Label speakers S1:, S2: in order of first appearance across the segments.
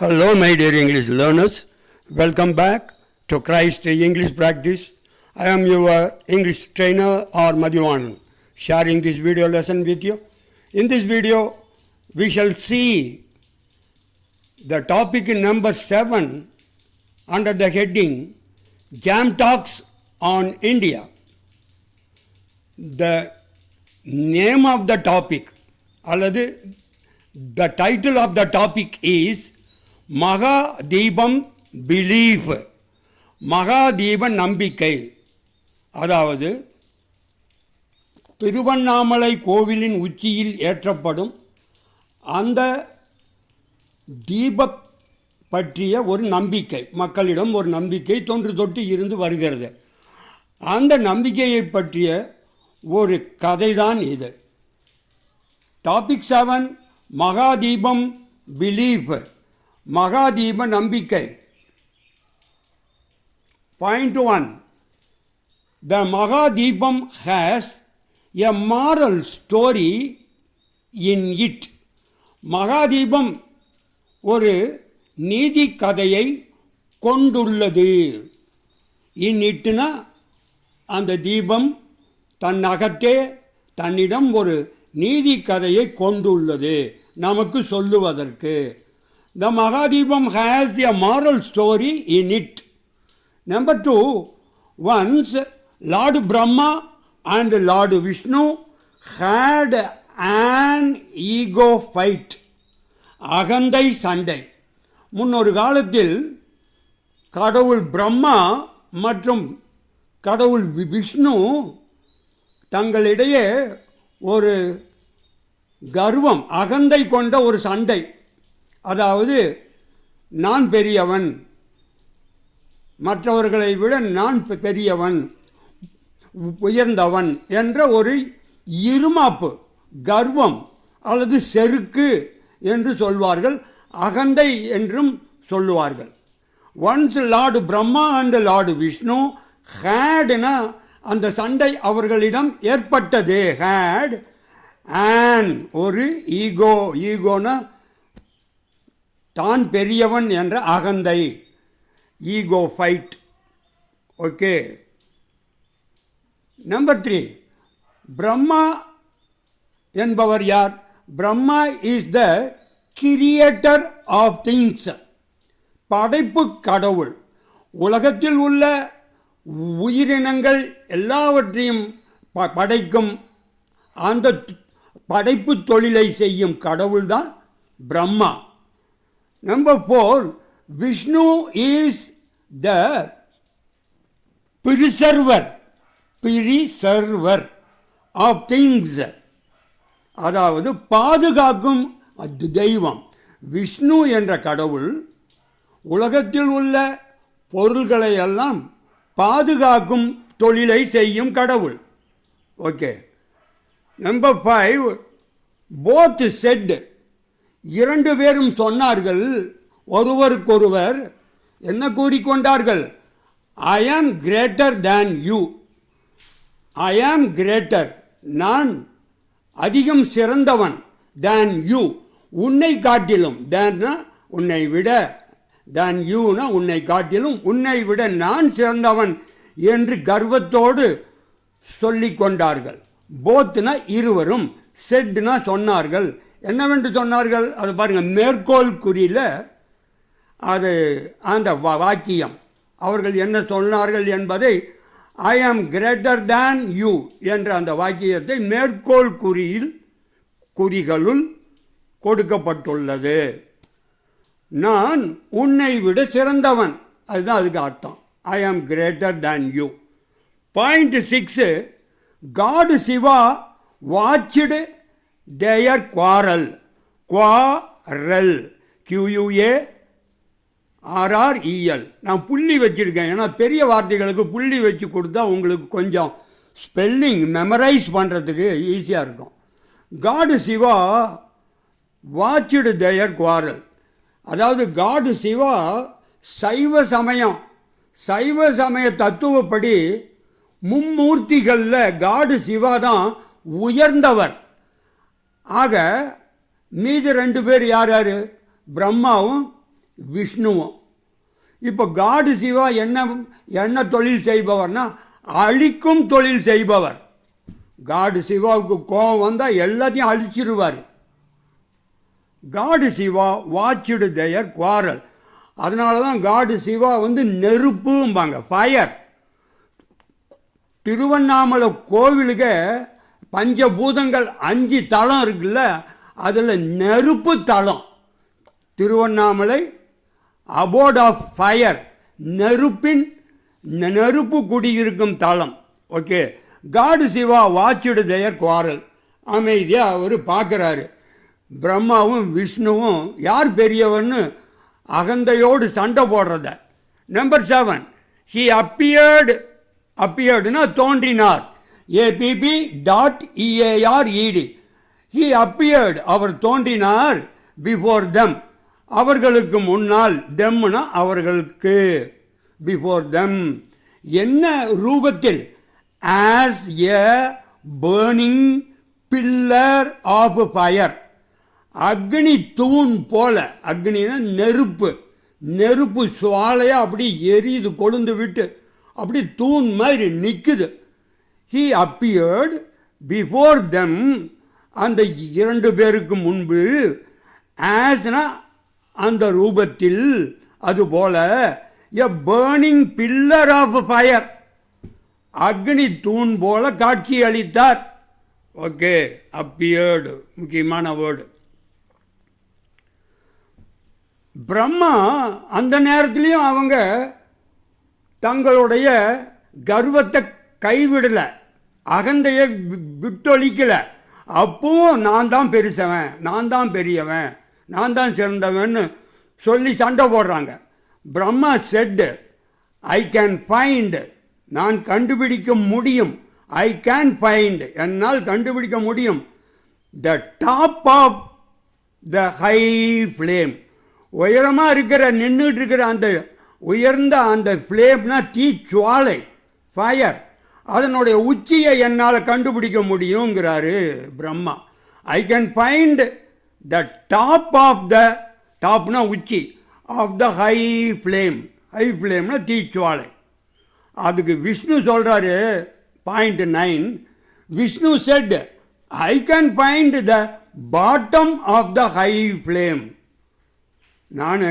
S1: Hello, my dear English learners. Welcome back to Christ English Practice. I am your English trainer or Madhuvanan, sharing this video lesson with you. In this video, we shall see the topic number 7 under the heading Jam Talks on India. The name of the topic, the title of the topic is Mahadeepam belief. மகாதீப நம்பிக்கை. அதாவது திருவண்ணாமலை கோவிலின் உச்சியில் ஏற்றப்படும் அந்த தீப பற்றிய ஒரு நம்பிக்கை, மக்களிடம் ஒரு நம்பிக்கை தொன்று தொட்டு இருந்து வருகிறது. அந்த நம்பிக்கையை பற்றிய ஒரு கதைதான் இது. டாபிக் 7 மகாதீபம் பிலீஃப், மகாதீப நம்பிக்கை. Point 1. The Mahadipam has a moral story in it. மகாதீபம் ஒரு நீதி கதையை கொண்டுள்ளது. இன் இட்னா அந்த தீபம் தன் அகத்தே தன்னிடம் ஒரு நீதி கதையை கொண்டுள்ளது நமக்கு சொல்லுவதற்கு. The Mahadipam has a moral story in it. Number 2, once Lord Brahma and Lord Vishnu had an ego fight. அகந்தை சண்டை. முன்னொரு காலத்தில் கடவுள் பிரம்மா மற்றும் கடவுள் விஷ்ணு தங்களிடையே ஒரு கர்வம், அகந்தை கொண்ட ஒரு சண்டை. அதாவது நான் பெரியவன், மற்றவர்களை விட நான் பெரியவன், உயர்ந்தவன் என்ற ஒரு இருமாப்பு, கர்வம் அல்லது செருக்கு என்று சொல்வார்கள், அகந்தை என்றும் சொல்லுவார்கள். Once lord Brahma and lord Vishnu ஹேட்னா அந்த சண்டை அவர்களிடம் ஏற்பட்டது. ஹேட் ஆன் ஒரு ஈகோ, ஈகோனா தான் பெரியவன் என்ற அகந்தை, ego fight. Okay. Number 3, Brahma என்பவர் யார்? Brahma is the creator of things. படைப்பு கடவுள். உலகத்தில் உள்ள உயிரினங்கள் எல்லாவற்றையும் படைக்கும் அந்த படைப்பு தொழிலை செய்யும் கடவுள்தான் Brahma. Number 4, Vishnu is the preserver of things. அதாவது பாதுகாக்கும் தெய்வம். விஷ்ணு என்ற கடவுள் உலகத்தில் உள்ள பொருள்களை எல்லாம் பாதுகாக்கும் தொழிலை செய்யும் கடவுள். ஓகே. நம்பர் 5, both said, இரண்டு பேரும் சொன்னார்கள் ஒருவருக்கொருவர். என்ன கூறிக்கொண்டார்கள்? ஐ am greater than you. I am greater, நான் அதிகம் சிறந்தவன். தேன் யூ, உன்னை காட்டிலும். தேன்னா உன்னை விட, தேன் யூனா உன்னை காட்டிலும், உன்னை விட நான் சிறந்தவன் என்று கர்வத்தோடு சொல்லி கொண்டார்கள். போத்னா இருவரும், செட்னா சொன்னார்கள். என்னவென்று சொன்னார்கள்? அது பாருங்கள், மேற்கோள் குறியில் அது அந்த வாக்கியம் அவர்கள் என்ன சொன்னார்கள் என்பதை ஐ ஆம் கிரேட்டர் தேன் யூ என்ற அந்த வாக்கியத்தை மேற்கோள் குறிகளுள் கொடுக்கப்பட்டுள்ளது. நான் உன்னை விட சிறந்தவன், அதுதான் அதுக்கு அர்த்தம். I am greater than you. Point 6, God Shiva watched their quarrel. QUARREL. நான் புள்ளி வச்சுருக்கேன், ஏன்னா பெரிய வார்த்தைகளுக்கு புள்ளி வச்சு கொடுத்தா உங்களுக்கு கொஞ்சம் ஸ்பெல்லிங் மெமரைஸ் பண்ணுறதுக்கு ஈஸியாக இருக்கும். காடு சிவா வாட்ச்டு their quarrel. அதாவது காடு சிவா சைவ சமய தத்துவப்படி மும்மூர்த்திகளில் காடு சிவா தான் உயர்ந்தவர். ஆக மீதி ரெண்டு பேர் யார் யார்? பிரம்மாவும் விஷ்ணுவும். இப்போ காடு சிவா என்ன தொழில் செய்பவர்னா அழிக்கும் தொழில் செய்பவர். காடு சிவாவுக்கு கோபம் வந்தால் எல்லாத்தையும் அழிச்சிருவார். காடு சிவா வாட்ச்டு தேயர் குவாரல். அதனால தான் காடு சிவா நெருப்பும்பாங்க, ஃபயர். திருவண்ணாமலை கோவிலுக்கு பஞ்சபூதங்கள் 5 தலம் இருக்குல்ல, அதில் நெருப்பு தலம். திருவண்ணாமலை அபோர்ட் ஆஃப் ஃபயர், நெருப்பு குடியிருக்கும் தலம். ஓகே, காடு சிவா வாட்ச்டு தேயர் குவாரல். அமைதியாக அவர் பார்க்குறாரு. பிரம்மாவும் விஷ்ணுவும் யார் பெரியவர்னு அகந்தையோடு சண்டை போடுறத. நம்பர் 7, ஹி அப்பியர்டுனா தோன்றினார். APP.EARED. ஹி அப்பியர்டு, அவர் தோன்றினார். பிஃபோர் தெம், அவர்களுக்கு முன்னால். தெம்னா அவர்களுக்கு, பிஃபோர் தெம். என்ன ரூபத்தில்? As a burning pillar of fire. அக்னி தூண் போல. அக்னினா நெருப்பு சுவாலையாக அப்படி எரியுது, கொழுந்து விட்டு அப்படி தூண் மாதிரி நிற்குது. ஹி அப்பியர்டு பிஃபோர் தெம், அந்த 2 பேருக்கு முன்பு. ஆஸ்னா அந்த ரூபத்தில், அதுபோல எ பேர்னிங் பில்லர் ஆஃப் ஃபயர், அக்னி தூண் போல காட்சி அளித்தார். ஓகே, அப்பியர்டு முக்கியமான வேர்டு. பிரம்மா அந்த நேரத்துலேயும் அவங்க தங்களுடைய கர்வத்தை கைவிடலை, அகந்தையை விட்டொழிக்கலை. அப்பவும் நான் தான் பெருசவன், நான் தான் பெரியவன், நான் தான் சிறந்தவன்னு சொல்லி சண்டை போடுறாங்க. Brahma said, I can find, நான் கண்டுபிடிக்க முடியும். ஐ கேன் ஃபைண்ட், என்னால் கண்டுபிடிக்க முடியும். The top of the high flame, உயரமாக நின்றுட்டு இருக்கிற அந்த உயர்ந்த அந்த ஃப்ளேம்னா தீச்சுவாலை, ஃபயர், அதனுடைய உச்சியை என்னால் கண்டுபிடிக்க முடியுங்கிறாரு Brahma. I can find the top of the, டாப்னா உச்சி, of the high flame. High ஃப்ளேம்னா தீச்சுவாலை. அதுக்கு விஷ்ணு சொல்கிறாரு, point 9, Vishnu said, I can find the bottom of the high flame. நான்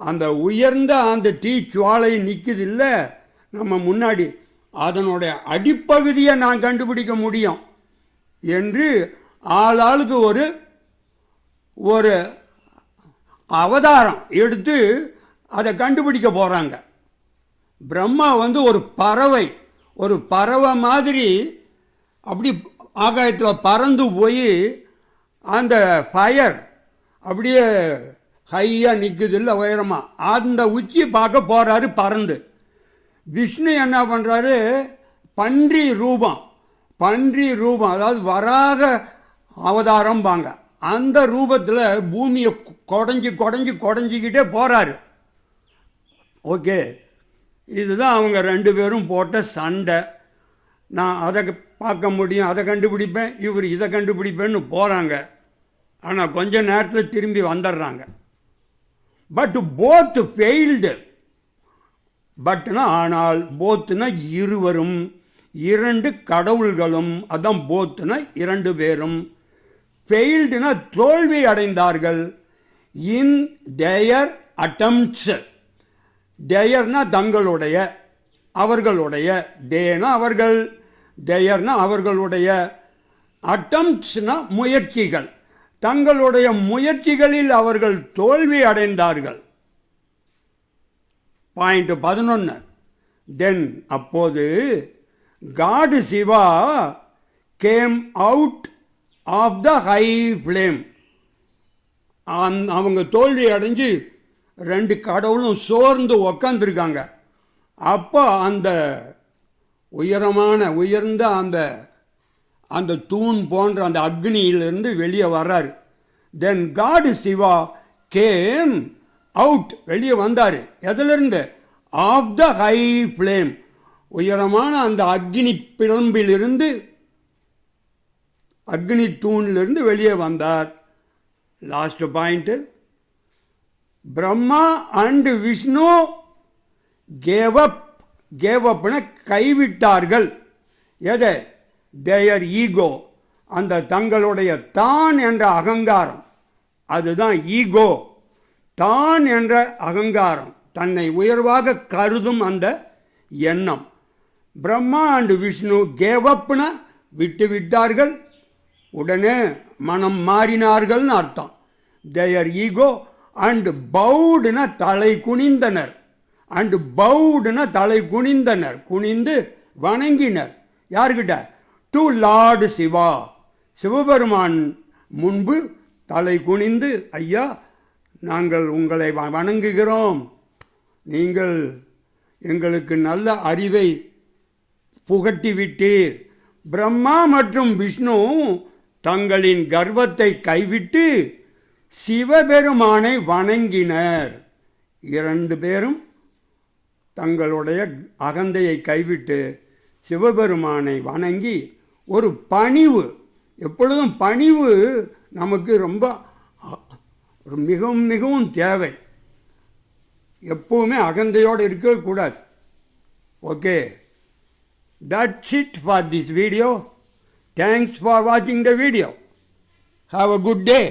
S1: அந்த உயர்ந்த அந்த தீச்சுவாலை நிற்குது இல்லை நம்ம முன்னாடி, அதனுடைய அடிப்பகுதியை நான் கண்டுபிடிக்க முடியும் என்று ஆளாளுக்கு ஒரு அவதாரம் எடுத்து அதை கண்டுபிடிக்க போகிறாங்க. பிரம்மா ஒரு பறவை மாதிரி அப்படி ஆகாயத்தில் பறந்து போய் அந்த ஃபயர் அப்படியே ஹையாக நிற்குது இல்லை உயரமாக, அந்த உச்சி பார்க்க போகிறாரு பறந்து. விஷ்ணு என்ன பண்ணுறாரு, பன்றி ரூபம், அதாவது வராக அவதாரம்பாங்க, அந்த ரூபத்தில் பூமியை குடஞ்சிக்கிட்டே போகிறாரு. ஓகே, இதுதான் அவங்க 2 பேரும் போட்ட சண்டை. நான் அதை பார்க்க முடியும், அதை கண்டுபிடிப்பேன், இவர் இதை கண்டுபிடிப்பேன்னு போகிறாங்க. ஆனால் கொஞ்ச நேரத்தில் திரும்பி வந்துடுறாங்க. But both failed. பட்னா ஆனால், போத்துனா இருவரும், 2 கடவுள்களும், அதான் போத்துனா 2 பேரும். ஃபெயில்டுனா தோல்வி அடைந்தார்கள். இன் தேயர் அட்டம்ப்ட்ஸ், தேயர்னா தங்களுடைய, அவர்களுடைய, தேனா அவர்கள், தேயர்னா அவர்களுடைய, அட்டம்ப்ட்ஸ்னா முயற்சிகள், தங்களுடைய முயற்சிகளில் அவர்கள் தோல்வி அடைந்தார்கள். பாயிண்ட் 11, தென் அப்போது God Shiva came out of the high flame. அவங்க தோல்வி அடைஞ்சு 2 கடவுளும் சோர்ந்து உக்காந்துருக்காங்க. அப்போ அந்த உயர்ந்த அந்த தூண் போன்ற அந்த அக்னியிலிருந்து வெளியே வர்றாரு. தென் காடு சிவா கேம் அவுட், வெளியே வந்தார். எதிலிருந்து? ஆஃப் த ஹை ஃப்ளேம், உயரமான அந்த அக்னி பிழம்பிலிருந்து, அக்னி தூணிலிருந்து வெளியே வந்தார். Last point, Brahma and Vishnu gave upன கைவிட்டார்கள். எதை? their ego. அந்த தங்களுடைய தான் என்ற அகங்காரம், அதுதான் ஈகோ. தான் என்ற அகங்காரம், தன்னை உயர்வாக கருதும் அந்த எண்ணம். பிரம்மா அண்ட் விஷ்ணு கேவ் அப்னா விட்டு விட்டார்கள், உடனே மனம் மாறினார்கள்னு அர்த்தம். their ego and bowedனா தலை குனிந்தனர். அண்ட் பவுடுனா தலை குனிந்தனர், குனிந்து வணங்கினர். யார்கிட்ட? டு லார்டு சிவா, சிவபெருமான் முன்பு தலை குனிந்து, ஐயா நாங்கள் உங்களை வணங்குகிறோம், நீங்கள் எங்களுக்கு நல்ல அறிவை புகட்டிவிட்டீர். பிரம்மா மற்றும் விஷ்ணு தங்களின் கர்வத்தை கைவிட்டு சிவபெருமானை வணங்கினர். இரண்டு பேரும் தங்களுடைய அகந்தையை கைவிட்டு சிவபெருமானை வணங்கி ஒரு பணிவு, எப்பொழுதும் பணிவு நமக்கு ரொம்ப மிகவும் மிகவும் தேவை. எப்பவுமே அகந்தையோடு இருக்கக்கூடாது. Okay, that's it for this video. Thanks for watching the video. Have a good day.